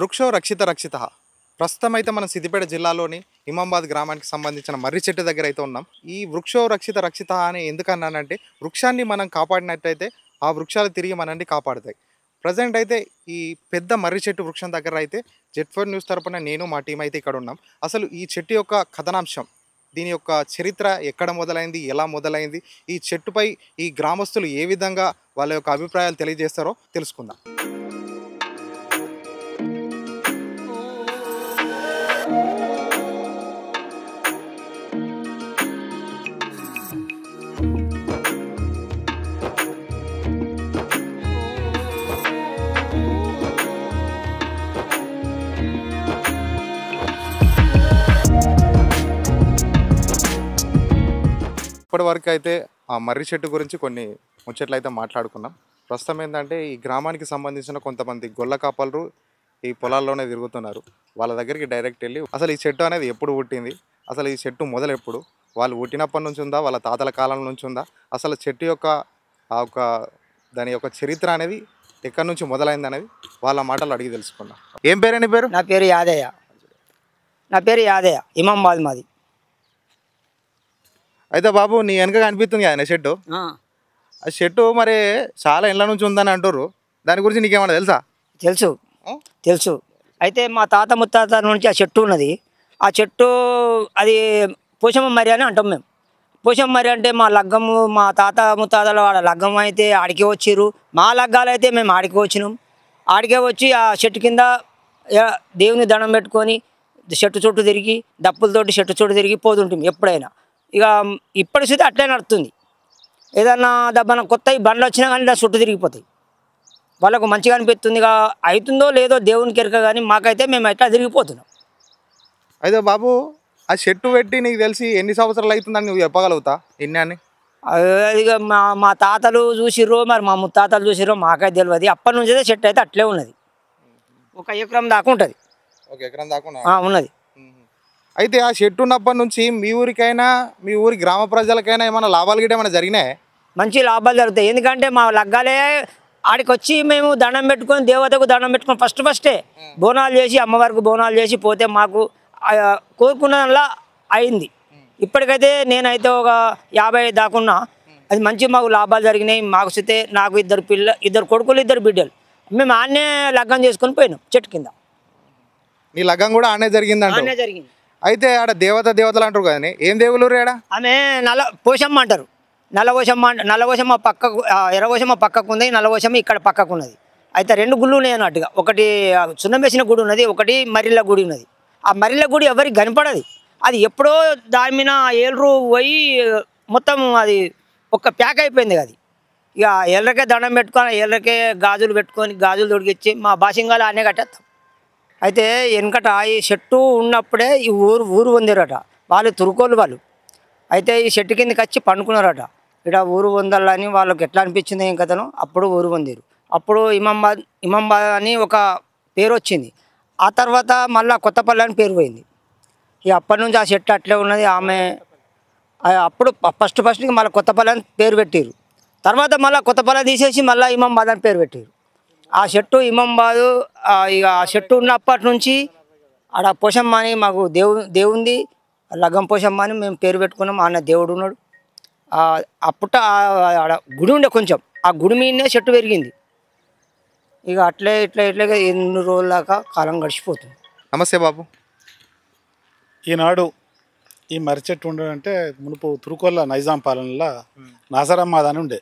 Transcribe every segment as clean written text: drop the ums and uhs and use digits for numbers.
వృక్షో రక్షిత రక్షిత. ప్రస్తుతం అయితే మనం సిద్దిపేట జిల్లాలోని ఇమాంబాద్ గ్రామానికి సంబంధించిన మర్రి చెట్టు దగ్గర అయితే ఉన్నాం. ఈ వృక్షో రక్షిత రక్షిత అని ఎందుకన్నానంటే వృక్షాన్ని మనం కాపాడినట్టయితే ఆ వృక్షాలు తిరిగి మనల్ని కాపాడుతాయి. ప్రజెంట్ అయితే ఈ పెద్ద మర్రి చెట్టు వృక్షం దగ్గర అయితే జెడ్4 న్యూస్ తరపున నేను మా టీం అయితే ఇక్కడ ఉన్నాం. అసలు ఈ చెట్టు యొక్క కథనాంశం, దీని యొక్క చరిత్ర ఎక్కడ మొదలైంది, ఎలా మొదలైంది, ఈ చెట్టుపై ఈ గ్రామస్తులు ఏ విధంగా వాళ్ళ యొక్క అభిప్రాయాలు తెలియజేస్తారో తెలుసుకుందాం. ఇప్పటి వరకు అయితే ఆ మర్రి చెట్టు గురించి కొన్ని ముచ్చట్లు అయితే మాట్లాడుకున్నాం. ప్రస్తుతం ఏంటంటే ఈ గ్రామానికి సంబంధించిన కొంతమంది గొల్ల కాపలు ఈ పొలాల్లోనే తిరుగుతున్నారు. వాళ్ళ దగ్గరికి డైరెక్ట్ వెళ్ళి అసలు ఈ చెట్టు అనేది ఎప్పుడు పుట్టింది, అసలు ఈ చెట్టు మొదలు ఎప్పుడు, వాళ్ళు పుట్టినప్పటి నుంచి ఉందా, వాళ్ళ తాతల కాలం నుంచి ఉందా, అసలు చెట్టు యొక్క ఆ ఒక దాని యొక్క చరిత్ర అనేది ఎక్కడి నుంచి మొదలైంది అనేది వాళ్ళ మాటలు అడిగి తెలుసుకుందాం. ఏం పేరు పేరు? నా పేరు యాదయ్య. ఇమాంబాద్ మాది. అయితే బాబు నీ వెనక కనిపిస్తుంది కదా చెట్టు, ఆ చెట్టు మరి చాలా ఇళ్ళ నుంచి ఉందని అంటారు. దాని గురించి నీకేమన్నా తెలుసా? తెలుసు. అయితే మా తాత ముత్తాత నుంచి ఆ చెట్టు ఉన్నది. ఆ చెట్టు అది పోషమ్మ మరి అని అంటాం మేము. పోషమ్మ మరి అంటే మా లగ్గము, మా తాత ముత్తాతల వాళ్ళ లగ్గం అయితే ఆడికే వచ్చిర్రు. మా లగ్గాలు అయితే మేము ఆడికే వచ్చినాం. ఆడికే వచ్చి ఆ చెట్టు కింద దేవుని దండం పెట్టుకొని చెట్టు చుట్టూ తిరిగి దప్పులతోటి చెట్టు చుట్టూ తిరిగి పోతుంటాం ఎప్పుడైనా. ఇక ఇప్పటి స్థితి అట్లే నడుస్తుంది. ఏదన్నా దబ్బన కొత్త బండ్లు వచ్చినా కానీ దాని చుట్టూ తిరిగిపోతాయి. వాళ్ళకు మంచిగా అనిపిస్తుంది. ఇక అవుతుందో లేదో దేవునికి ఎరక, కానీ మాకైతే మేము ఎట్లా తిరిగిపోతున్నాం. అయితే బాబు ఆ చెట్టు పెట్టి నీకు తెలిసి ఎన్ని సంవత్సరాలు అవుతుందని నువ్వు చెప్పగలుగుతా ఎన్ని అని? ఇక మా తాతలు చూసిర్రో మరి మా ముత్తాతలు చూసిర్రో మాకైతే తెలియదు. అప్పటి నుంచి అయితే చెట్టు అయితే అట్లే ఉన్నది. 1 ఎకరం దాకా ఉంటుంది. 1 ఎకరం దాకా ఉన్నది. అయితే ఆ చెట్టు ఉన్నప్పటి నుంచి మీ ఊరికైనా మీ ఊరి గ్రామ ప్రజలకైనా ఏమైనా లాభాలు గిట్ట ఏమైనా జరిగినాయి? మంచి లాభాలు జరుగుతాయి. ఎందుకంటే మా లగ్గాలే ఆడికి వచ్చి మేము దండం పెట్టుకొని దేవతకు దండం పెట్టుకొని ఫస్టే బోనాలు చేసి అమ్మవారికి బోనాలు చేసి పోతే మాకు కోరుకున్నలా అయింది. ఇప్పటికైతే నేనైతే ఒక 50 దాకున్నా. అది మంచి మాకు లాభాలు జరిగినాయి. మాకు సితే నాకు 2 కొడుకులు 2 బిడ్డలు. మేము ఆడనే లగ్గం చేసుకొని పోయినాం చెట్టు కింద. నీ లగ్గం కూడా ఆడనే జరిగింది. అయితే ఆడ దేవతలు అంటారు కదా, ఏం దేవులు ఆడ? ఆమె పోషమ్మ అంటారు. నల్లపోషమ్మ పక్కకు, ఎర్రపోషమ్మ పక్కకు ఉంది, నల్లపోషమ్మ ఇక్కడ పక్కకు ఉన్నది. అయితే 2 గుళ్ళు ఉన్నాయి అన్నట్టుగా. ఒకటి సున్నం వేసిన గుడి ఉన్నది, ఒకటి మర్రిల గుడి ఉన్నది. ఆ మర్రిల గుడి ఎవరికి కనపడది. అది ఎప్పుడో దాని మీద ఏళ్ళు పోయి మొత్తం అది ఒక ప్యాక్ అయిపోయింది. అది ఇక ఏళ్ళకే దండం పెట్టుకొని ఏళ్ళకే గాజులు పెట్టుకొని గాజులు తొడిగిచ్చి మా బాసింగాలు ఆనే కట్టేస్తాం. అయితే వెనకట ఈ చెట్టు ఉన్నప్పుడే ఈ ఊరు పొందారట వాళ్ళు, తురుకోళ్ళు వాళ్ళు. అయితే ఈ చెట్టు కిందకి వచ్చి పండుకున్నారట. ఇక్కడ ఊరు పొందాలని వాళ్ళకి ఎట్లా అనిపించింది ఏం కథను. అప్పుడు ఊరు పొందారు. అప్పుడు ఇమాంబాద్ అని ఒక పేరు వచ్చింది. ఆ తర్వాత మళ్ళీ కొత్తపల్లి అని పేరు పోయింది. ఇక అప్పటి నుంచి ఆ చెట్టు అట్లే ఉన్నది. ఆమె అప్పుడు ఫస్ట్ మళ్ళీ కొత్తపల్లి అని పేరు పెట్టారు. తర్వాత మళ్ళీ కొత్తపల్లి తీసేసి మళ్ళీ ఇమాంబాద్ అని పేరు పెట్టారు. ఆ చెట్టు ఇమాంబాదు. ఇక ఆ చెట్టు ఉన్నప్పటి నుంచి ఆడ పోషమ్మ అని మాకు దేవుంది, లగ్గం పోషమ్మ అని మేము పేరు పెట్టుకున్నాం. ఆయన దేవుడు ఉన్నాడు. అప్పుట ఆడ గుడి ఉండే కొంచెం, ఆ గుడి మీదనే చెట్టు పెరిగింది. ఇక అట్లే ఇట్లా ఎన్ని రోజుల దాకా కాలం గడిచిపోతుంది. నమస్తే బాబు. ఈనాడు ఈ మర్రి చెట్టు ఉండడంటే మునుపు తురుకొల్ల నైజాం పాలనలో నాసరమ్మాద అని ఉండే.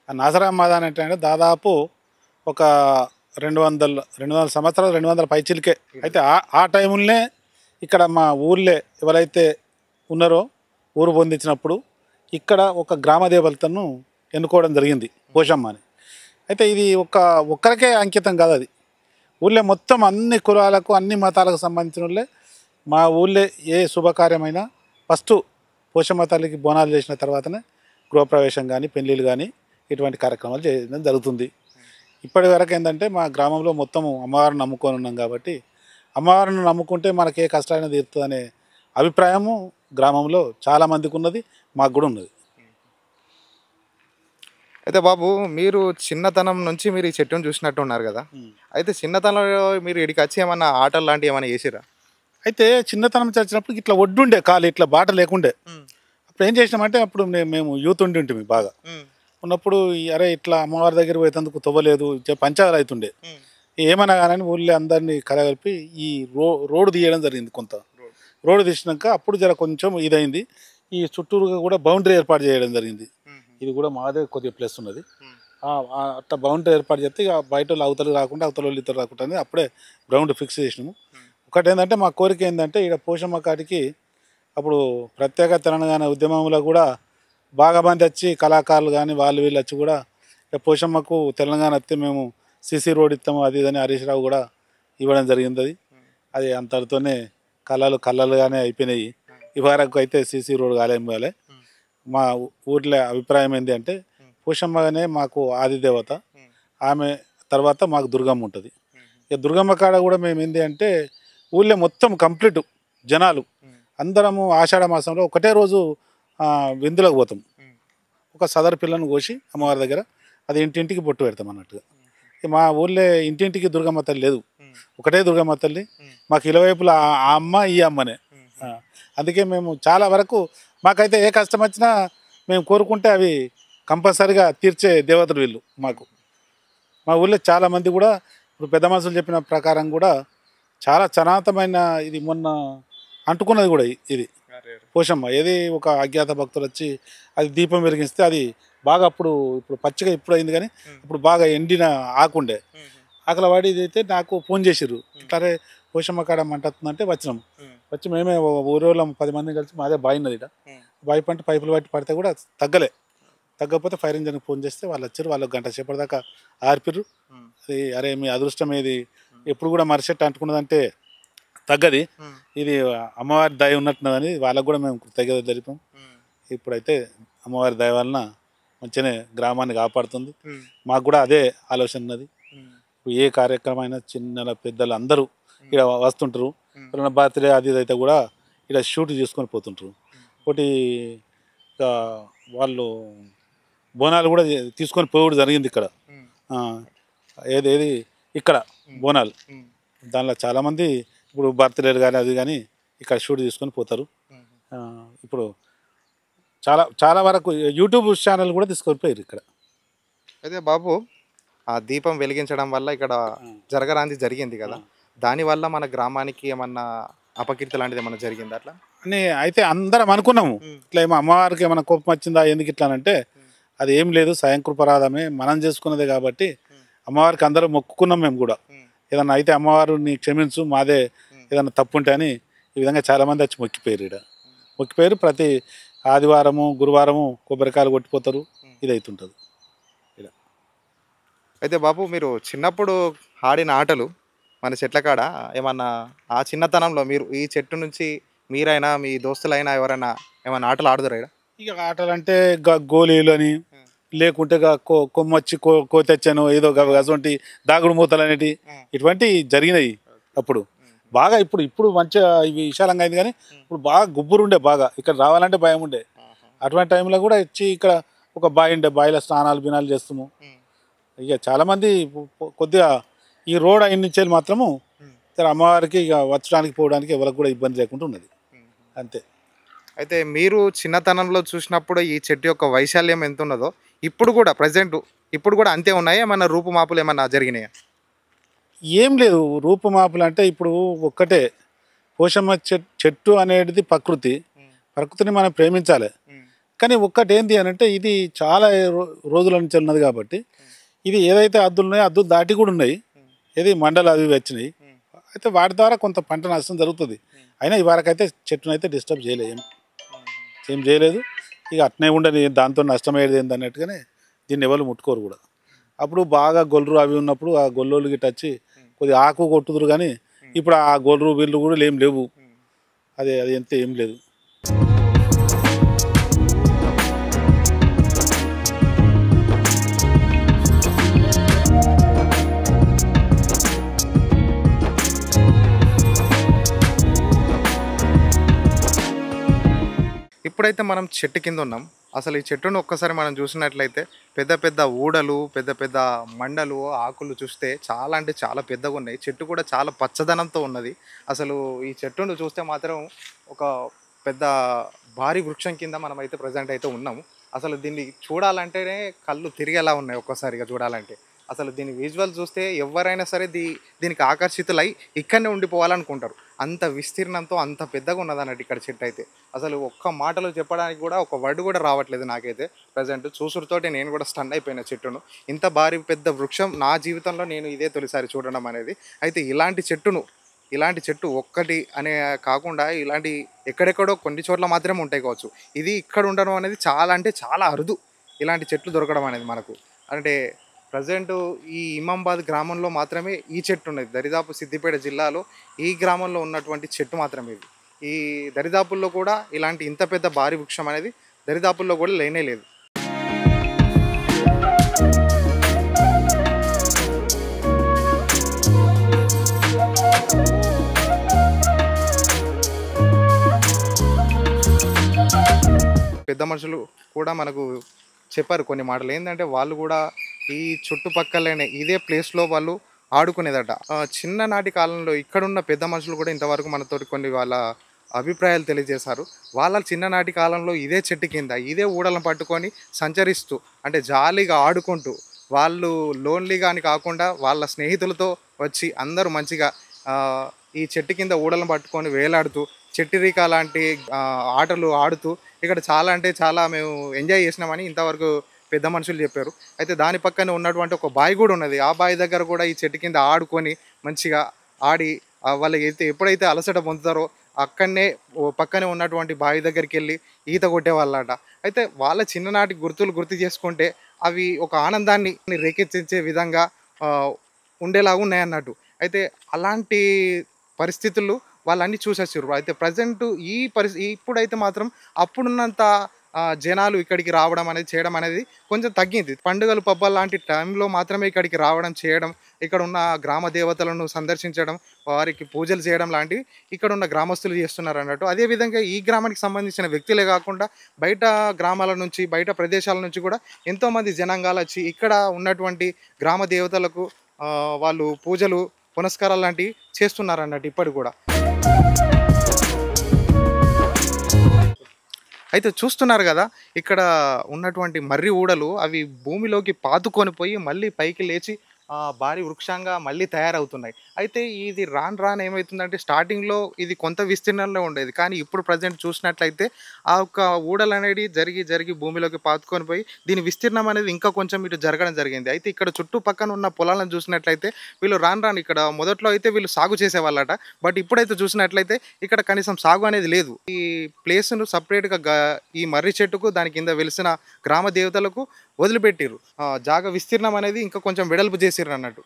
ఆ నాసరమ్మాద అంటే దాదాపు ఒక 200 సంవత్సరాలు, 200 పైచిలకే. అయితే ఆ టైంలోనే ఇక్కడ మా ఊళ్ళే ఎవరైతే ఉన్నారో ఊరు పొందించినప్పుడు ఇక్కడ ఒక గ్రామ దేవతను ఎన్నుకోవడం జరిగింది, పోషమ్మ అని. అయితే ఇది ఒక్కరికే అంకితం కాదు. అది ఊళ్ళో మొత్తం అన్ని కులాలకు, అన్ని మతాలకు సంబంధించిన వాళ్ళే. మా ఊళ్ళో ఏ శుభకార్యమైనా ఫస్ట్ పోషమ్మ తల్లికి బోనాలు చేసిన తర్వాతనే గృహప్రవేశం కానీ, పెళ్ళిళ్ళు కానీ ఇటువంటి కార్యక్రమాలు చేయడం జరుగుతుంది. ఇప్పటి వరకు ఏంటంటే మా గ్రామంలో మొత్తము అమ్మవారిని నమ్ముకొని ఉన్నాం కాబట్టి అమ్మవారిని నమ్ముకుంటే మనకి ఏ కష్టాలైనా తీరుతుందనే అభిప్రాయము గ్రామంలో చాలామందికి ఉన్నది, మాకు కూడా ఉన్నది. అయితే బాబు మీరు చిన్నతనం నుంచి మీరు ఈ చెట్టును చూసినట్టు ఉన్నారు కదా. అయితే చిన్నతనంలో మీరు ఇక్కడికి వచ్చి ఏమన్నా ఆటలు లాంటివి ఏమైనా చేసిరా? అయితే చిన్నతనం చచ్చినప్పుడు ఇట్లా ఒడ్డుండే కాలు ఇట్లా బాట లేకుండే. అప్పుడు ఏం చేసినామంటే అప్పుడు మేము యూత్ ఉండి ఉంటుంది బాగా ఉన్నప్పుడు అరే ఇట్లా అమ్మవారి దగ్గర పోయేందుకు తవ్వలేదు పంచాయతీలు అవుతుండే. ఏమన్నా కానీ ఊళ్ళో అందరినీ కలగలిపి ఈ రోడ్డు తీయడం జరిగింది. కొంత రోడ్డు తీసినాక అప్పుడు జర కొంచెం ఇదైంది. ఈ చుట్టూరుగా కూడా బౌండరీ ఏర్పాటు చేయడం జరిగింది. ఇది కూడా మాదే కొద్దిగా ప్లస్ ఉన్నది. అట్లా బౌండరీ ఏర్పాటు చేస్తే ఇక బయట వాళ్ళు అవతలు రాకుండా అవతల వాళ్ళు ఇతరు రాకుండా అప్పుడే గ్రౌండ్ ఫిక్స్ చేసినాము. ఒకటి ఏంటంటే మా కోరిక ఏంటంటే ఇక్కడ పోషమ్మ కాడికి అప్పుడు ప్రత్యేక తెలంగాణ ఉద్యమంలో కూడా బాగా మంది వచ్చి కళాకారులు కానీ వాళ్ళు వీళ్ళు వచ్చి కూడా ఇక పోషమ్మకు తెలంగాణ వస్తే మేము సిసి రోడ్ ఇస్తాము అది ఇదని హరీష్ రావు కూడా ఇవ్వడం జరిగింది. అది అంతటితోనే కళ్ళలుగానే అయిపోయినాయి. ఇవరకు అయితే సిసి రోడ్ కాలే. మా ఊర్లో అభిప్రాయం ఏంటి అంటే పోషమ్మగానే మాకు ఆది దేవత, ఆమె తర్వాత మాకు దుర్గమ్మ ఉంటుంది. ఇక దుర్గమ్మ కాడ కూడా మేము ఏంటి అంటే ఊళ్ళో మొత్తం కంప్లీట్ జనాలు అందరము ఆషాఢ మాసంలో ఒకటే రోజు విందులకు పోతాం. ఒక సదరు పిల్లను కోసి అమ్మవారి దగ్గర అది ఇంటింటికి బొట్టు పెడతాం అన్నట్టుగా. మా ఊళ్ళో ఇంటింటికి దుర్గమ్మ తల్లి లేదు, ఒకటే దుర్గమ్మ తల్లి. మాకు ఇలవైపుల ఆ అమ్మ ఈ అమ్మనే. అందుకే మేము చాలా వరకు మాకైతే ఏ కష్టం వచ్చినా మేము కోరుకుంటే అవి కంపల్సరిగా తీర్చే దేవతలు వీళ్ళు మాకు. మా ఊళ్ళో చాలామంది కూడా ఇప్పుడు పెద్ద మనుషులు చెప్పిన ప్రకారం కూడా చాలా సనాతనమైన ఇది మొన్న అంటుకున్నది కూడా ఇది పోషమ్మ. ఏది ఒక అజ్ఞాత భక్తులు వచ్చి అది దీపం వెలిగిస్తే అది బాగా ఇప్పుడు పచ్చిగా ఇప్పుడు అయింది కానీ ఇప్పుడు బాగా ఎండిన ఆకుండే ఆకలి వాడి అయితే నాకు ఫోన్ చేసిర్రు, ఇట్లారే పోషమ్మ కాడ మంటుందంటే వచ్చినాము. వచ్చి మేమే ఊరిలో 10 మంది కలిసి మాదే బావి ఉన్నది. ఇక్కడ బావి పంట పైపులు పట్టి పడితే కూడా తగ్గకపోతే ఫైర్ ఇంజన్కి ఫోన్ చేస్తే వాళ్ళు వచ్చారు. వాళ్ళు గంట సేపటి దాకా ఆర్పిర్రు. అది అరే మీ అదృష్టం ఏది ఎప్పుడు కూడా మరిచెట్టు అంటుకున్నదంటే తగ్గది, ఇది అమ్మవారి దయ ఉన్నట్టున్నదని వాళ్ళకు కూడా మేము కృతజ్ఞత తెలిపాం. ఇప్పుడైతే అమ్మవారి దయ వలన మంచిగానే గ్రామాన్ని కాపాడుతుంది. మాకు కూడా అదే ఆలోచన ఉన్నది. ఏ కార్యక్రమం అయినా చిన్న పెద్దలు అందరూ ఇక్కడ వస్తుంటారు. బర్త్డే అది అయితే కూడా ఇక్కడ షూట్ చేసుకొని పోతుంటారు. ఒకటి వాళ్ళు బోనాలు కూడా తీసుకొని పోవడం జరిగింది ఇక్కడ. ఏది ఇక్కడ బోనాలు దానిలో చాలామంది ఇప్పుడు బర్త్డేలు కానీ అది కానీ ఇక్కడ షూట్ తీసుకొని పోతారు. ఇప్పుడు చాలా వరకు యూట్యూబ్ ఛానల్ కూడా తీసుకొని పోయారు ఇక్కడ. అయితే బాబు ఆ దీపం వెలిగించడం వల్ల ఇక్కడ జరగరాంది జరిగింది కదా, దానివల్ల మన గ్రామానికి ఏమన్నా అపకీర్తి లాంటిది ఏమన్నా జరిగింది అట్లా అని అయితే అందరం అనుకున్నాము. ఇట్లా ఏమో అమ్మవారికి ఏమైనా కోపం వచ్చిందా ఎందుకు ఇట్లా అంటే అది ఏం లేదు, స్వయంకృపరాధమే, మనం చేసుకున్నదే కాబట్టి అమ్మవారికి అందరూ మొక్కుకున్నాం. మేము కూడా ఏదన్నా అయితే అమ్మవారిని క్షమించు, మాదే ఏదన్నా తప్పు ఉంటే అని ఈ విధంగా చాలామంది వచ్చి మొక్కిపోయారు. ఇక్కడ మొక్కిపోయారు. ప్రతి ఆదివారము గురువారము కొబ్బరికాయలు కొట్టిపోతారు. ఇది అవుతుంటుంది. అయితే బాబు మీరు చిన్నప్పుడు ఆడిన ఆటలు మన చెట్ల కాడ ఏమన్నా ఆ చిన్నతనంలో మీరు ఈ చెట్టు నుంచి మీరైనా మీ దోస్తులైనా ఎవరైనా ఏమన్నా ఆటలు ఆడుతారా? ఇక ఆటలు అంటే గోళీలు అని లేకుంటే కొమ్మొచ్చి కోతెచ్చాను ఏదో అటువంటి దాగుడు మూతలు అనేటి ఇటువంటి జరిగినాయి అప్పుడు బాగా. ఇప్పుడు మంచిగా ఇవి విశాలంగా అయింది కానీ ఇప్పుడు బాగా గుబ్బురుండే, బాగా ఇక్కడ రావాలంటే భయం ఉండే. అటువంటి టైంలో కూడా వచ్చి ఇక్కడ ఒక బావి ఉండే, బావిలో స్నానాలు బినాలు చేస్తాము. ఇక చాలామంది కొద్దిగా ఈ రోడ్ అయిన నుంచి మాత్రము అమ్మవారికి ఇక వచ్చడానికి పోవడానికి ఎవరికి కూడా ఇబ్బంది లేకుండా ఉన్నది అంతే. అయితే మీరు చిన్నతనంలో చూసినప్పుడు ఈ చెట్టు యొక్క వైశాల్యం ఎంత ఉన్నదో ఇప్పుడు కూడా ఇప్పుడు కూడా అంతే ఉన్నాయా? ఏమన్నా రూపుమాపులు ఏమన్నా జరిగినాయా? ఏం లేదు, రూపుమాపులు అంటే ఇప్పుడు ఒక్కటే పోషమ్మ చెట్టు అనేది ప్రకృతిని మనం ప్రేమించాలి. కానీ ఒక్కటి ఏంటి అని అంటే ఇది చాలా రోజుల నుంచి ఉన్నది కాబట్టి ఇది ఏదైతే హద్దులు ఉన్నాయో హద్దులు దాటి కూడా ఉన్నాయి. ఏది మండలు అవి వచ్చినాయి. అయితే వాటి ద్వారా కొంత పంట నష్టం జరుగుతుంది. అయినా ఇవరకైతే చెట్టును అయితే డిస్టర్బ్ చేయలేదు, ఏం చేయలేదు. ఇక అట్నే ఉండని దాంతో నష్టమయ్యేది ఏంది అన్నట్టుగానే దీన్ని ఎవరు ముట్టుకోరు కూడా. అప్పుడు బాగా గొల్లు అవి ఉన్నప్పుడు ఆ గొల్లోళ్ళు గిట్ట వచ్చి కొద్దిగా ఆకు కొట్టుదురు కానీ ఇప్పుడు ఆ గొల్లు వీళ్ళు కూడా ఏం లేవు. అది ఎంత ఏం లేదు. ఇప్పుడైతే మనం చెట్టు కింద ఉన్నాం. అసలు ఈ చెట్టును ఒక్కసారి మనం చూసినట్లయితే పెద్ద పెద్ద ఊడలు, పెద్ద పెద్ద మండలు, ఆకులు చూస్తే చాలా అంటే చాలా పెద్దగా ఉన్నాయి. చెట్టు కూడా చాలా పచ్చదనంతో ఉన్నది. అసలు ఈ చెట్టును చూస్తే మాత్రం ఒక పెద్ద భారీ వృక్షం కింద మనమైతే ప్రజెంట్ అయితే ఉన్నాము. అసలు దీన్ని చూడాలంటేనే కళ్ళు తిరిగేలా ఉన్నాయి ఒక్కసారిగా చూడాలంటే. అసలు దీని విజువల్ చూస్తే ఎవరైనా సరే దీనికి ఆకర్షితులై ఇక్కడనే ఉండిపోవాలనుకుంటారు. అంత విస్తీర్ణంతో అంత పెద్దగా ఉన్నదన్నట్టు ఇక్కడ చెట్టు అయితే. అసలు ఒక్క మాటలో చెప్పడానికి కూడా ఒక వర్డ్ కూడా రావట్లేదు నాకైతే. ప్రజెంట్ చూసుడుతోటి నేను కూడా స్టన్ అయిపోయిన చెట్టును. ఇంత భారీ పెద్ద వృక్షం నా జీవితంలో నేను ఇదే తొలిసారి చూడడం అనేది. అయితే ఇలాంటి చెట్టు ఒక్కటి అనే కాకుండా ఇలాంటి ఎక్కడెక్కడో కొన్ని చోట్ల మాత్రమే ఉంటాయి కావచ్చు. ఇది ఇక్కడ ఉండడం అనేది చాలా అంటే చాలా అరుదు. ఇలాంటి చెట్లు దొరకడం అనేది మనకు. అంటే ప్రజెంట్ ఈ ఇమాంబాద్ గ్రామంలో మాత్రమే ఈ చెట్టు ఉన్నది. దరిదాపు సిద్దిపేట జిల్లాలో ఈ గ్రామంలో ఉన్నటువంటి చెట్టు మాత్రమే ఇది. ఈ దరిదాపుల్లో కూడా ఇలాంటి ఇంత పెద్ద భారీ వృక్షం అనేది దరిదాపుల్లో కూడా లేనే లేదు. పెద్ద మనుషులు కూడా మనకు చెప్పారు కొన్ని మాటలు. ఏంటంటే వాళ్ళు కూడా ఈ చుట్టుపక్కలనే ఇదే ప్లేస్లో వాళ్ళు ఆడుకునేదట. చిన్ననాటి కాలంలో ఇక్కడున్న పెద్ద మనుషులు కూడా ఇంతవరకు మనతోటి కొన్ని వాళ్ళ అభిప్రాయాలు తెలియజేశారు. వాళ్ళ చిన్ననాటి కాలంలో ఇదే చెట్టు కింద ఇదే ఊడలను పట్టుకొని సంచరిస్తూ అంటే జాలీగా ఆడుకుంటూ వాళ్ళు లోన్లీగా అని కాకుండా వాళ్ళ స్నేహితులతో వచ్చి అందరూ మంచిగా ఈ చెట్టు కింద ఊడలను పట్టుకొని వేలాడుతూ చెట్టిరిక లాంటి ఆటలు ఆడుతూ ఇక్కడ చాలా అంటే చాలా మేము ఎంజాయ్ చేసినామని ఇంతవరకు పెద్ద మనుషులు చెప్పారు. అయితే దాని పక్కనే ఉన్నటువంటి ఒక బావి కూడా ఉన్నది. ఆ బావి దగ్గర కూడా ఈ చెట్టు కింద ఆడుకొని మంచిగా ఆడి వాళ్ళకి ఎప్పుడైతే అలసట పొందుతారో అక్కడనే పక్కనే ఉన్నటువంటి బావి దగ్గరికి వెళ్ళి ఈత కొట్టేవాళ్ళట. అయితే వాళ్ళ చిన్ననాటి గుర్తులు గుర్తు చేసుకుంటే అవి ఒక ఆనందాన్ని రేకెత్తించే విధంగా ఉండేలాగా ఉన్నాయన్నట్టు. అయితే అలాంటి పరిస్థితులు వాళ్ళన్నీ చూసేసారు. అయితే ప్రజెంట్ ఇప్పుడైతే మాత్రం అప్పుడున్నంత జనాలు ఇక్కడికి రావడం అనేది చేయడం అనేది కొంచెం తగ్గింది. పండుగలు పబ్బాలు లాంటి టైంలో మాత్రమే ఇక్కడికి రావడం చేయడం, ఇక్కడ ఉన్న గ్రామ దేవతలను సందర్శించడం, వారికి పూజలు చేయడం లాంటివి ఇక్కడ ఉన్న గ్రామస్తులు చేస్తున్నారు అన్నట్టు. అదేవిధంగా ఈ గ్రామానికి సంబంధించిన వ్యక్తులే కాకుండా బయట గ్రామాల నుంచి బయట ప్రదేశాల నుంచి కూడా ఎంతోమంది జనాంగాలు వచ్చి ఇక్కడ ఉన్నటువంటి గ్రామ దేవతలకు వాళ్ళు పూజలు పునస్కారాలు లాంటివి చేస్తున్నారు అన్నట్టు ఇప్పటికి కూడా. అయితే చూస్తున్నారు కదా ఇక్కడ ఉన్నటువంటి మర్రి ఊడలు అవి భూమిలోకి పాతుకొని పోయి మళ్ళీ పైకి లేచి భారీ వృక్షంగా మళ్ళీ తయారవుతున్నాయి. అయితే ఇది రాను ఏమవుతుందంటే స్టార్టింగ్లో ఇది కొంత విస్తీర్ణంలో ఉండేది, కానీ ఇప్పుడు ప్రజెంట్ చూసినట్లయితే ఆ యొక్క ఊడలు అనేది జరిగి భూమిలోకి పాతుకొని పోయి దీని విస్తీర్ణం అనేది ఇంకా కొంచెం ఇటు జరగడం జరిగింది. అయితే ఇక్కడ చుట్టుపక్కన ఉన్న పొలాలను చూసినట్లయితే వీళ్ళు రాను ఇక్కడ మొదట్లో అయితే వీళ్ళు సాగు చేసేవాళ్ళట. బట్ ఇప్పుడైతే చూసినట్లయితే ఇక్కడ కనీసం సాగు అనేది లేదు. ఈ ప్లేస్ను సపరేట్గా ఈ మర్రి చెట్టుకు దాని కింద వెలిసిన గ్రామ దేవతలకు వదిలిపెట్టిరు. జాగ విస్తీర్ణం అనేది ఇంకా కొంచెం వెడల్పు చేసిర్రు అన్నట్టు.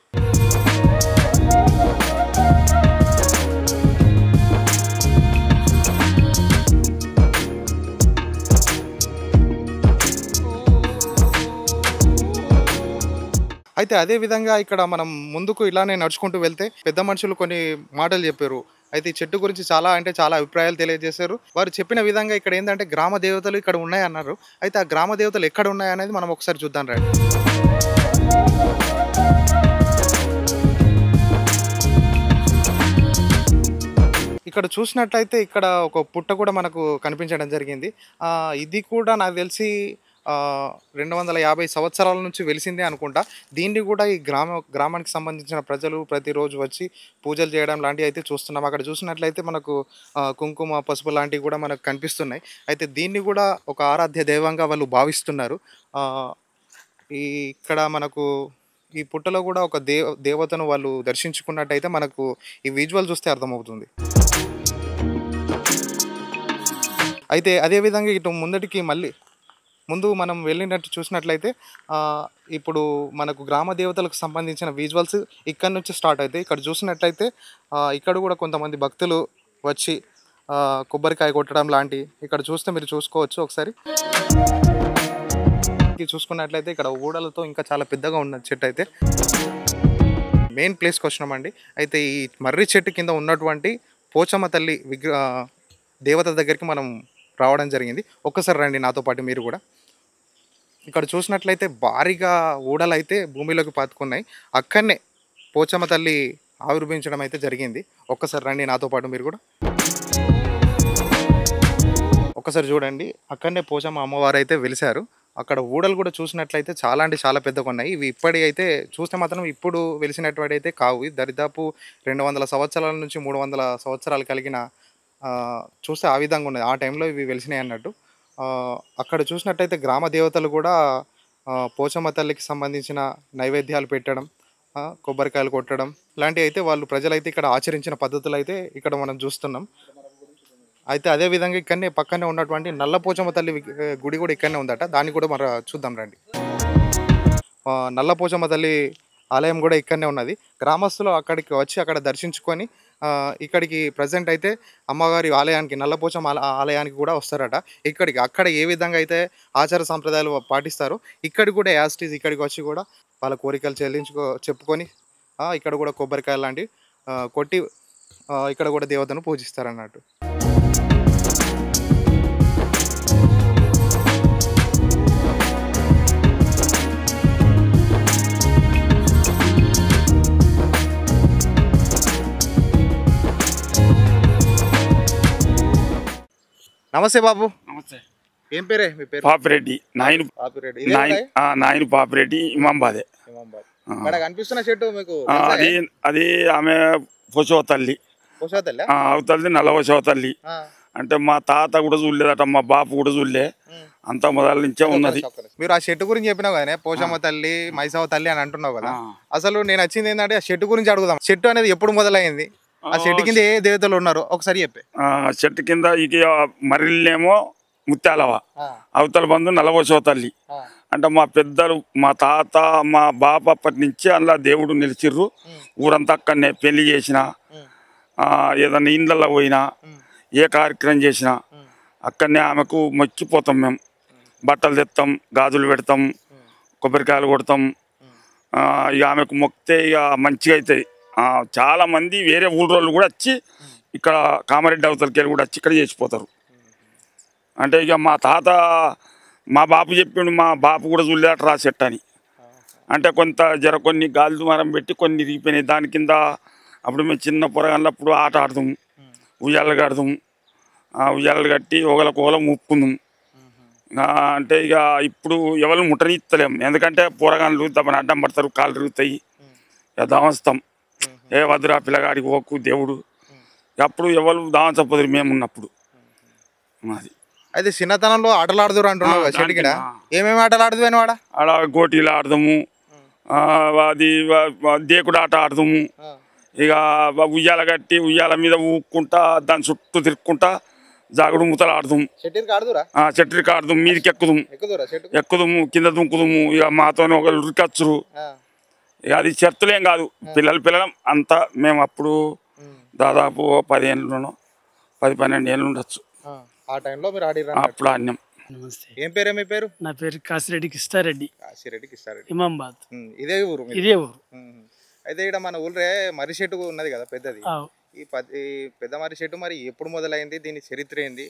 అయితే అదే విధంగా ఇక్కడ మనం ముందుకు ఇలానే నడుచుకుంటూ వెళ్తే పెద్ద మనుషులు కొన్ని మాటలు చెప్పారు. అయితే ఈ చెట్టు గురించి చాలా అంటే చాలా అభిప్రాయాలు తెలియజేశారు. వారు చెప్పిన విధంగా ఇక్కడ ఏంటంటే గ్రామ దేవతలు ఇక్కడ ఉన్నాయన్నారు. అయితే ఆ గ్రామ దేవతలు ఎక్కడ ఉన్నాయనేది మనం ఒకసారి చూద్దాం రండి. ఇక్కడ చూసినట్లయితే ఇక్కడ ఒక పుట్ట కూడా మనకు కనిపించడం జరిగింది. ఇది కూడా నాకు తెలిసి 250 సంవత్సరాల నుంచి వెలిసిందే అనుకుంటా. దీన్ని కూడా ఈ గ్రామానికి సంబంధించిన ప్రజలు ప్రతిరోజు వచ్చి పూజలు చేయడం లాంటివి అయితే చూస్తున్నాం. అక్కడ చూసినట్లయితే మనకు కుంకుమ పసుపు లాంటివి కూడా మనకు కనిపిస్తున్నాయి. అయితే దీన్ని కూడా ఒక ఆరాధ్య దైవంగా వాళ్ళు భావిస్తున్నారు. ఇక్కడ మనకు ఈ పుట్టలో కూడా ఒక దేవతను వాళ్ళు దర్శించుకున్నట్టయితే మనకు ఈ విజువల్ చూస్తే అర్థమవుతుంది. అయితే అదేవిధంగా ఇటు ముందు మనం వెళ్ళినట్టు చూసినట్లయితే ఇప్పుడు మనకు గ్రామ దేవతలకు సంబంధించిన విజువల్స్ ఇక్కడ నుంచి స్టార్ట్ అవుతాయి. ఇక్కడ చూసినట్లయితే ఇక్కడ కూడా కొంతమంది భక్తులు వచ్చి కొబ్బరికాయ కొట్టడం లాంటి ఇక్కడ చూస్తే మీరు చూసుకోవచ్చు. ఒకసారి చూసుకున్నట్లయితే ఇక్కడ ఊడలతో ఇంకా చాలా పెద్దగా ఉన్న చెట్టు అయితే మెయిన్ ప్లేస్కి వచ్చినామండి. అయితే ఈ మర్రి చెట్టు కింద ఉన్నటువంటి పోచమ్మ తల్లి దేవత దగ్గరికి మనం రావడం జరిగింది. ఒక్కసారి రండి నాతో పాటు మీరు కూడా. ఇక్కడ చూసినట్లయితే భారీగా ఊడలు అయితే భూమిలోకి పాతుకున్నాయి. అక్కడనే పోచమ్మ తల్లి ఆవిర్భవించడం అయితే జరిగింది. ఒక్కసారి రండి నాతో పాటు మీరు కూడా. ఒక్కసారి చూడండి, అక్కడనే పోచమ్మ అమ్మవారు అయితే వెలిశారు. అక్కడ ఊడలు కూడా చూసినట్లయితే చాలా అంటే చాలా పెద్దగా ఉన్నాయి. ఇవి ఇప్పటి అయితే చూస్తే మాత్రం ఇప్పుడు వెలిసినటువంటి అయితే కావు. ఇది దరిదాపు 200 సంవత్సరాల నుంచి 300 సంవత్సరాలు కలిగిన చూస్తే ఆ విధంగా ఉన్నది. ఆ టైంలో ఇవి వెలిసినాయి అన్నట్టు. అక్కడ చూసినట్టయితే గ్రామ దేవతలు కూడా పోచమ్మ తల్లికి సంబంధించిన నైవేద్యాలు పెట్టడం, కొబ్బరికాయలు కొట్టడం ఇలాంటివి అయితే వాళ్ళు ప్రజలైతే ఇక్కడ ఆచరించిన పద్ధతులు అయితే ఇక్కడ మనం చూస్తున్నాం. అయితే అదేవిధంగా ఇక్కడనే పక్కనే ఉన్నటువంటి నల్ల పోచమ్మ తల్లి గుడి కూడా ఇక్కడనే ఉందట. దాన్ని కూడా మరి చూద్దాం రండి. నల్ల పోచమ్మ తల్లి ఆలయం కూడా ఇక్కడనే ఉన్నది. గ్రామస్తులు అక్కడికి వచ్చి అక్కడ దర్శించుకొని ఇక్కడికి ప్రజెంట్ అయితే అమ్మవారి ఆలయానికి నల్లపోచమ్మ ఆలయానికి కూడా వస్తారట. అక్కడ ఏ విధంగా అయితే ఆచార సంప్రదాయాలు పాటిస్తారో ఇక్కడికి కూడా యాస్టీస్ ఇక్కడికి వచ్చి కూడా వాళ్ళ కోరికలు చెప్పుకొని ఇక్కడ కూడా కొబ్బరికాయలు లాంటివి కొట్టి ఇక్కడ కూడా దేవతను పూజిస్తారన్నట్టు. నమస్తే బాబు. నమస్తే. ఏం పేరే మీ పేరు? పాపిరెడ్డి. నాయన పాపిరెడ్డి ఇమాంబాదే. ఇక్కడ కనిపిస్తున్న చెట్టు మీకు అది ఆమె పోషవ తల్లి. అవతల్ది నల్లవశవ తల్లి. అంటే మా తాత కూడా చూడలేదట, మా బాపు కూడా చూడలే, అంతా మొదల నుంచే ఉన్నది. మీరు ఆ చెట్టు గురించి చెప్పినావు కదా, పోషమ్మ తల్లి మైసవ తల్లి అని అంటున్నావు కదా. అసలు నేను వచ్చింది ఏంటంటే ఆ చెట్టు గురించి అడుగుదాం. చెట్టు అనేది ఎప్పుడు మొదలైంది, ఆ చెట్టు కింద ఏ దేవతలు ఉన్నారు ఒకసారి చెప్పే. చెట్టు కింద ఇక మరిల్లేమో ముత్యాలవ, అవతల బంధు నల్లవశవ తల్లి. అంటే మా పెద్దలు, మా తాత, మా బాప అప్పటి నుంచి అందులో దేవుడు నిలిచిర్రు. ఊరంతా అక్కడనే పెళ్లి చేసిన, ఏదన్నా ఇండ్లలో పోయినా, ఏ కార్యక్రమం చేసినా అక్కడనే ఆమెకు మొక్కిపోతాం. మేము బట్టలు తెస్తాం, గాజులు పెడతాం, కొబ్బరికాయలు కొడతాం. ఇక ఆమెకు మొక్కితే ఇక మంచిగా అవుతాయి. చాలామంది వేరే ఊళ్ళోళ్ళు కూడా వచ్చి ఇక్కడ కామారెడ్డి అవతలకి వెళ్ళి కూడా వచ్చి ఇక్కడ చేసిపోతారు. అంటే ఇక మా తాత, మా బాపు చెప్పిండు, మా బాపు కూడా చూడలేట రా చెట్టు అని. అంటే కొన్ని గాలి దుమారం పెట్టి కొన్ని ఇరిగిపోయినాయి. దాని కింద అప్పుడు మేము చిన్న పొరగాళ్ళప్పుడు ఆట ఆడదాం, ఉయ్యాలు కడదాం, ఉయ్యాలు కట్టి ఒకళ్ళ ముప్పుకుందాం. అంటే ఇక ఇప్పుడు ఎవరు ముట్టనిస్తలేం, ఎందుకంటే పొరగాళ్ళు దమ్మని అడ్డం పడతారు, కాళ్ళు తిరుగుతాయి, ఇక దావస్తాం. ఏ వద్దురా పిల్లగాడికి పోకు దేవుడు. అప్పుడు ఎవరు దావంచపోదు మేమున్నప్పుడు. అది అయితే చిన్నతనంలో ఆటలు ఆడుదురు అంటున్నావు చెట్టు కింద. ఏమేమి ఆటలు ఆడుదు అని వాడ? ఆడ గోటీలు ఆడదాము, అది దేకుడు ఆట ఆడదాము. ఇక ఉయ్యాల కట్టి ఉయ్యాల మీద ఊక్కుంటా దాని చుట్టూ తిరుక్కుంటా జాగుడు మూతలు ఆడదాం. చెట్టుకి ఆడదాం, మీదికి ఎక్కుదాము, కింద దుంకుదాము. ఇక మాతో ఒకళ్ళు ఉరికొచ్చురు. ఇక అది చెత్తలేం కాదు, పిల్లలం అంతా. మేము అప్పుడు దాదాపు 10 ఏళ్ళలోనో 10-12 ఏళ్ళు ఉండొచ్చు. అప్పుడు ఆడినాం. నమస్తే. ఏం పేరే మీ పేరు? నా పేరు కాశిరెడ్డి కిష్టారెడ్డి, ఇమాంబాద్. ఇదే ఊరు? ఇదే ఊరు. అయితే ఇక్కడ మన ఊళ్ళో మర్రి చెట్టు ఉన్నది కదా పెద్దది. ఈ పెద్ద మర్రి చెట్టు మరి ఎప్పుడు మొదలైంది, దీని చరిత్ర ఏంది?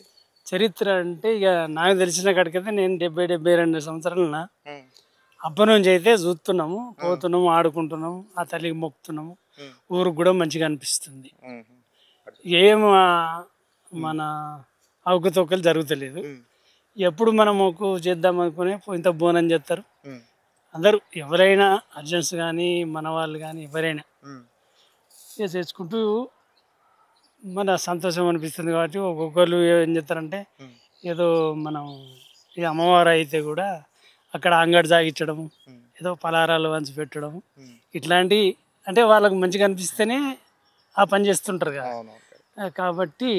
చరిత్ర అంటే ఇక నాకు తెలిసిన కాడికైతే నేను 70-72 సంవత్సరాలు అప్పటి నుంచి అయితే చూస్తున్నాము, పోతున్నాము, ఆడుకుంటున్నాము, ఆ తల్లికి మొక్కుతున్నాము. ఊరికి కూడా మంచిగా అనిపిస్తుంది. ఏం మన అవకతవకలు జరుగుతలేదు. ఎప్పుడు మనం మొక్కు చేద్దాం అనుకునే ఇంత బోనం చేస్తారు అందరూ. ఎవరైనా అర్జెంట్స్ కానీ మన వాళ్ళు కానీ ఎవరైనా చేసుకుంటూ మన సంతోషం అనిపిస్తుంది. కాబట్టి ఒక్కొక్కరు ఏం చేస్తారంటే ఏదో మనం ఇక అమ్మవారు అయితే కూడా అక్కడ అంగడి సాగించడము, ఏదో పలారాలు వంచి పెట్టడము, ఇట్లాంటి అంటే వాళ్ళకు మంచిగా అనిపిస్తేనే ఆ పని చేస్తుంటారు కదా. కాబట్టి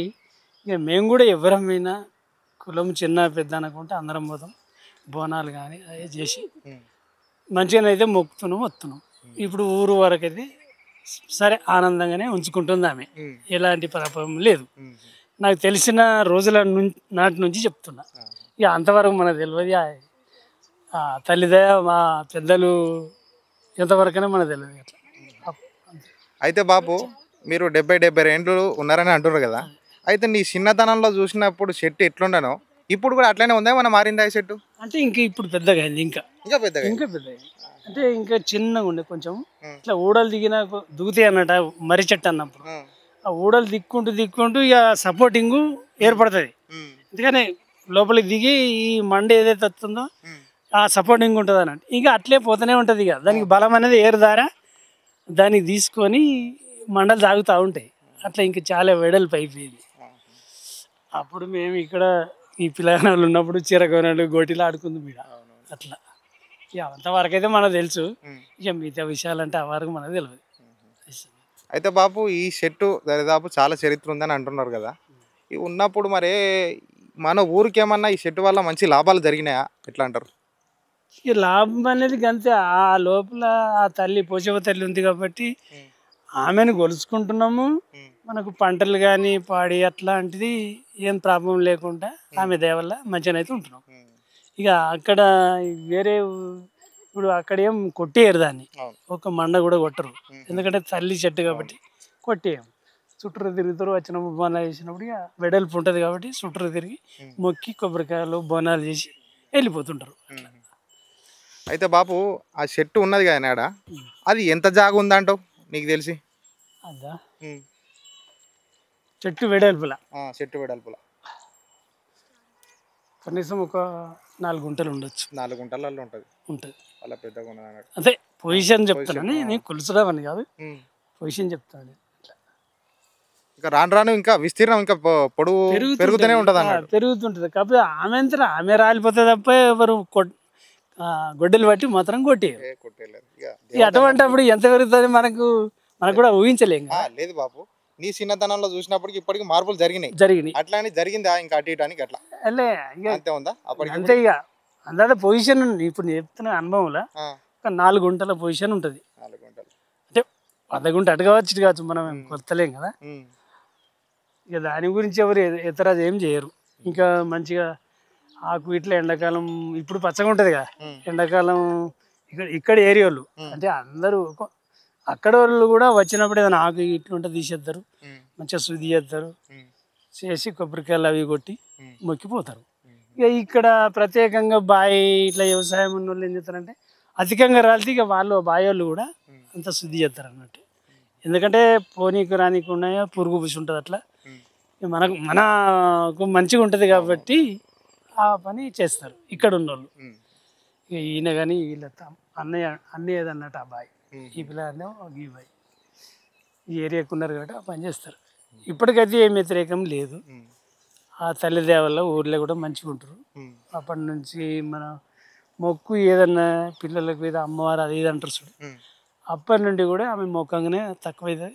ఇక మేము కూడా ఎవరమైనా కులం చిన్న పెద్ద అనుకుంటే అందరం పోతాం. బోనాలు కానీ అవి చేసి మంచిగానైతే మొక్కుతున్నాం, వస్తున్నాం. ఇప్పుడు ఊరు వరకు అయితే సరే ఆనందంగానే ఉంచుకుంటుంది ఆమె, ఎలాంటి పాపం లేదు. నాకు తెలిసిన రోజుల నాటి నుంచి చెప్తున్నా. ఇక అంతవరకు మనకు తెలియదు. తల్లిదయ మా పెద్దలు ఎంతవరకనే మనకు తెలియదు. అట్లా అయితే బాబు మీరు 70-72 ఏండ్లు ఉన్నారని అంటున్నారు కదా. అయితే నీ చిన్నతనంలో చూసినప్పుడు చెట్టు ఎట్లుండనో ఇప్పుడు కూడా అట్లనే ఉందా మన మారిందా ఈ చెట్టు? అంటే ఇంకా ఇప్పుడు పెద్దగా అయింది, ఇంకా ఇంకా పెద్దగా ఇంకా పెద్దగా అయింది. అంటే ఇంకా చిన్నగా ఉండే కొంచెం ఇట్లా ఊడలు దిగుతాయి అన్నట్టు మర్రి చెట్టు అన్నప్పుడు. ఆ ఊడలు దిక్కుంటూ ఇక సపోర్టింగ్ ఏర్పడుతుంది. అందుకని లోపలికి దిగి ఈ మండ ఏదైతే వస్తుందో ఆ సపోర్టింగ్ ఉంటుంది అన్నట్టు. ఇక అట్లే పోతూనే ఉంటుంది. ఇక దానికి బలం అనేది ఏరు ద్వారా దానికి తీసుకొని మండలు తాగుతూ ఉంటాయి. అట్లా ఇంకా చాలా వెడల్పు అయిపోయింది. అప్పుడు మేము ఇక్కడ ఈ పిల్లగాళ్ళు ఉన్నప్పుడు చీరకొనలు గోటీలు ఆడుకుంది మీద అట్లా. ఇక అంతవరకు అయితే మనకు తెలుసు. ఇక మిగతా విషయాలంటే ఆ వరకు మనకు తెలియదు. అయితే బాపు ఈ చెట్టు దరిదాపు చాలా చరిత్ర ఉందని అంటున్నారు కదా, ఇవి ఉన్నప్పుడు మరి మన ఊరికి ఏమన్నా ఈ చెట్టు వల్ల మంచి లాభాలు జరిగినాయా ఎట్లా అంటారు? ఇక లాభం అనేది అంతే. ఆ లోపల ఆ తల్లి పోషవ తల్లి ఉంది కాబట్టి ఆమెను గొలుచుకుంటున్నాము. మనకు పంటలు కానీ పాడి అట్లాంటిది ఏం ప్రాబ్లం లేకుండా ఆమె దయ వల్ల మంచిగానైతే ఉంటున్నాం. ఇక అక్కడ వేరే ఇప్పుడు అక్కడ ఏం కొట్టేయరు దాన్ని, ఒక మండ కూడా కొట్టరు. ఎందుకంటే తల్లి చెట్టు కాబట్టి కొట్టేయం. చుట్టూ తిరుగుతారు, వచ్చినప్పుడు బోనాలు చేసినప్పుడు ఇక వెడల్పు ఉంటుంది కాబట్టి చుట్టూ తిరిగి మొక్కి కొబ్బరికాయలు బోనాలు చేసి వెళ్ళిపోతుంటారు. అయితే బాపు ఆ చెట్టు ఉన్నది కదా నాడ, అది ఎంత జాగ ఉందంటావు నీకు తెలిసి? అదా చెట్టు వెడల్పుల చెట్టు వెడల్పుల కనీసం ఒక 4 గుంటలు ఉండొచ్చు. 4 గుంటలలో ఉంటుంది. అలా పెద్దగా ఉన్నది అన్నట్టు. అదే పొజిషన్ చెప్తానని, నేను కొలుచడం అని కాదు, పొజిషన్ చెప్తాను. ఇంకా రాను రాను ఇంకా విస్తీర్ణం ఇంకా పొడుగు పెరుగుతూనే ఉంటుంది అన్నట్టు. పెరుగుతుంటుంది. కాకపోతే ఆమె అంతా ఆమె రాలిపోతే తప్ప ఎవరు గొడ్డలు బట్టి మాత్రం కొట్టేయరు. అటువంటిప్పుడు ఎంత పెరుగుతుంది మనకు కూడా ఊహించలేం. లేదు బాపు, నీ చిన్నతనంలో చూసినప్పటికి ఇప్పటికి మార్పులు జరిగినాయి. అట్లా అని జరిగిందా ఇంకా అటు ఇటానికి అట్లా అంతే ఉందా? అంతే. ఇక అందాక పొజిషన్ ఉంది. ఇప్పుడు నేను చెప్తున్న అనుభవంలో ఒక 4 గుంటల పొజిషన్ ఉంటుంది. 4 గుంటలు అంటే 10 గుంట అటు కావచ్చు, మనం కొత్తలేం కదా. ఇక దాని గురించి ఎవరు ఎతరాజు ఏం చేయరు. ఇంకా మంచిగా ఆకు ఇట్లా ఎండాకాలం ఇప్పుడు పచ్చగా ఉంటుంది కదా, ఎండాకాలం ఇక్కడ ఏరియా వాళ్ళు అంటే అందరూ అక్కడ వాళ్ళు కూడా వచ్చినప్పుడు ఏదైనా ఆకు ఇట్లుంటే తీసేస్తారు, మంచిగా శుద్ధి చేస్తారు, చేసి కొబ్బరికాయలు అవి కొట్టి మొక్కిపోతారు. ఇక ఇక్కడ ప్రత్యేకంగా బావి ఇట్లా వ్యవసాయం ఉన్న వాళ్ళు ఏం చేస్తారంటే అధికంగా రాలితే ఇక వాళ్ళు బావి వాళ్ళు కూడా అంత శుద్ధి చేస్తారు అన్నట్టు. ఎందుకంటే పోనీకు రానీకు ఉన్నాయో పురుగు పూసి ఉంటుంది. అట్లా మనకు మంచిగా ఉంటుంది కాబట్టి ఆ పని చేస్తారు ఇక్కడ ఉన్నోళ్ళు. ఇక ఈయన కానీ వీళ్ళ అన్నయ్య ఏదన్నట్టు ఆ బాయ్, ఈ పిల్లలు ఈ బాయ్ ఈ ఏరియాకు ఉన్నారు కాబట్టి ఆ పని చేస్తారు. ఇప్పటికైతే ఏం వ్యతిరేకం లేదు. ఆ తల్లిదే వల్ల ఊర్లో కూడా మంచిగా ఉంటారు. అప్పటి నుంచి మన మొక్కు ఏదన్నా పిల్లలకు మీద అమ్మవారు అది ఇది అంటారు చూడు, అప్పటి నుండి కూడా ఆమె మొక్కంగానే తక్కువైతే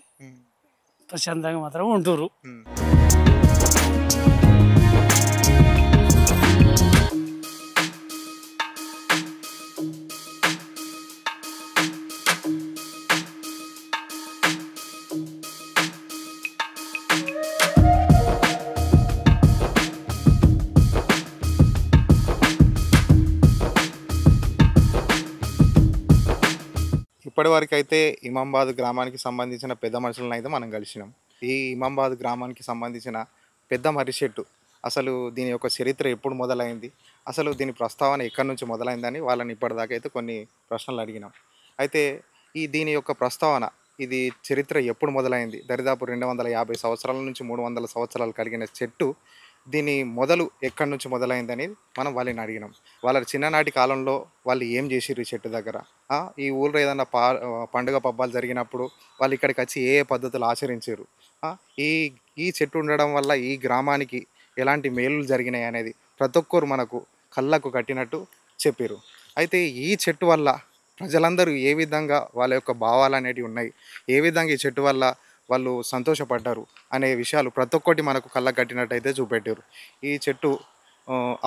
ప్రశాంతంగా మాత్రం ఉంటురు. ఇప్పటి వరకు అయితే ఇమాంబాద్ గ్రామానికి సంబంధించిన పెద్ద మనుషులను అయితే మనం కలిసినాం. ఈ ఇమాంబాద్ గ్రామానికి సంబంధించిన పెద్ద మర్రి చెట్టు అసలు దీని యొక్క చరిత్ర ఎప్పుడు మొదలైంది, అసలు దీని ప్రస్తావన ఎక్కడి నుంచి మొదలైందని వాళ్ళని ఇప్పటిదాకా అయితే కొన్ని ప్రశ్నలు అడిగినాం. అయితే దీని యొక్క ప్రస్తావన, ఇది చరిత్ర ఎప్పుడు మొదలైంది, దరిదాపు 250 సంవత్సరాల నుంచి 300 సంవత్సరాలు కలిగిన చెట్టు, దీని మొదలు ఎక్కడి నుంచి మొదలైందని మనం వాళ్ళని అడిగినాం. వాళ్ళ చిన్ననాటి కాలంలో వాళ్ళు ఏం చేసిర్రు ఈ చెట్టు దగ్గర, ఈ ఊళ్ళో ఏదైనా పండుగ పబ్బాలు జరిగినప్పుడు వాళ్ళు ఇక్కడికి వచ్చి ఏ పద్ధతులు ఆచరించారు, ఈ చెట్టు ఉండడం వల్ల ఈ గ్రామానికి ఎలాంటి మేలులు జరిగినాయి అనేది ప్రతి ఒక్కరు మనకు కళ్ళకు కట్టినట్టు చెప్పారు. అయితే ఈ చెట్టు వల్ల ప్రజలందరూ ఏ విధంగా వాళ్ళ యొక్క భావాలు అనేటివి ఉన్నాయి, ఏ విధంగా ఈ చెట్టు వల్ల వాళ్ళు సంతోషపడ్డారు అనే విషయాలు ప్రతి ఒక్కటి మనకు కళ్ళకు కట్టినట్టయితే చూపెట్టారు. ఈ చెట్టు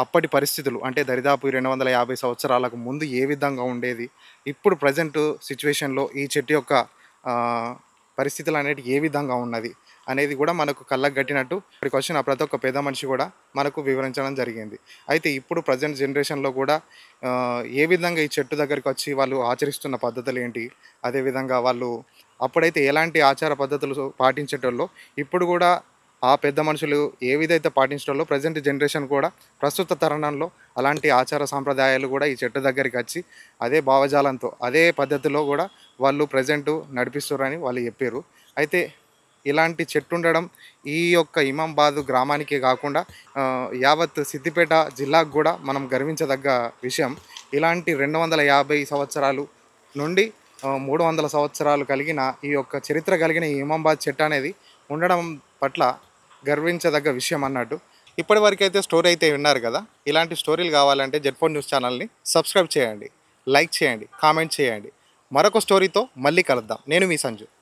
అప్పటి పరిస్థితులు అంటే దరిదాపు 250 సంవత్సరాలకు ముందు ఏ విధంగా ఉండేది, ఇప్పుడు ప్రజెంట్ సిచ్యువేషన్లో ఈ చెట్టు యొక్క పరిస్థితులు అనేవి ఏ విధంగా ఉన్నది అనేది కూడా మనకు కళ్ళకు కట్టినట్టు ఇక్కడికి వచ్చిన ప్రతి ఒక్క పెద్ద మనిషి కూడా మనకు వివరించడం జరిగింది. అయితే ఇప్పుడు ప్రజెంట్ జనరేషన్లో కూడా ఏ విధంగా ఈ చెట్టు దగ్గరికి వచ్చి వాళ్ళు ఆచరిస్తున్న పద్ధతులు ఏంటి, అదేవిధంగా వాళ్ళు అప్పుడైతే ఎలాంటి ఆచార పద్ధతులు పాటించేటోళ్ళో ఇప్పుడు కూడా ఆ పెద్ద మనుషులు ఏ విధైతే పాటించడంలో ప్రజెంట్ జనరేషన్ కూడా ప్రస్తుత తరుణంలో అలాంటి ఆచార సాంప్రదాయాలు కూడా ఈ చెట్టు దగ్గరికి వచ్చి అదే భావజాలంతో అదే పద్ధతిలో కూడా వాళ్ళు ప్రజెంట్ నడిపిస్తారని వాళ్ళు చెప్పారు. అయితే ఇలాంటి చెట్టు ఉండడం ఈ యొక్క ఇమాంబాద్ గ్రామానికి కాకుండా యావత్ సిద్దిపేట జిల్లాకు కూడా మనం గర్వించదగ్గ విషయం. ఇలాంటి 250 సంవత్సరాలు నుండి 300 సంవత్సరాలు కలిగిన ఈ యొక్క చరిత్ర కలిగిన ఈ ఇమాంబాద్ చెట్టు అనేది ఉండడం పట్ల గర్వించదగ్గ విషయం అన్నట్టు. ఇప్పటి వరకు అయితే స్టోరీ అయితే విన్నారు కదా. ఇలాంటి స్టోరీలు కావాలంటే జెడ్4 న్యూస్ ఛానల్ని సబ్స్క్రైబ్ చేయండి, లైక్ చేయండి, కామెంట్ చేయండి. మరొక స్టోరీతో మళ్ళీ కలుద్దాం. నేను మీ సంజు.